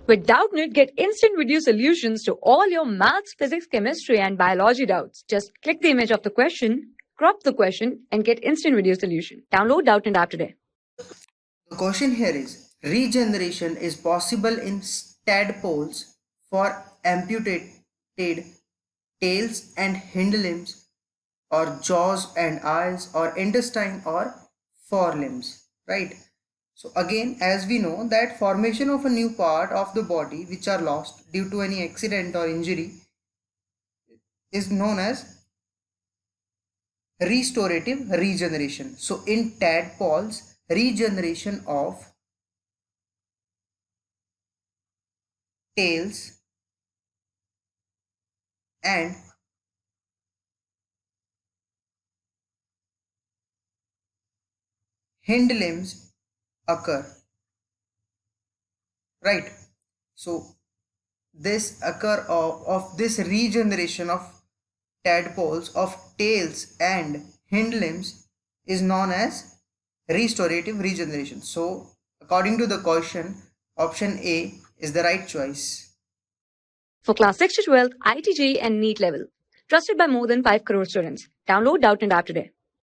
With Doubtnut, get instant video solutions to all your maths, physics, chemistry, and biology doubts. Just click the image of the question, crop the question, and get instant video solution. Download Doubtnut app today. The question here is, regeneration is possible in tadpoles for amputated tails and hind limbs, or jaws and eyes, or intestine, or forelimbs, right? So again, as we know that formation of a new part of the body which are lost due to any accident or injury is known as restorative regeneration. So in tadpoles, regeneration of tails and hind limbs occur, right? So this occur of this regeneration of tadpoles of tails and hind limbs is known as restorative regeneration. So according to the question, option A is the right choice. For class 6 to 12, IIT JEE and NEET level. Trusted by more than 5 crore students. Download Doubtnut app today.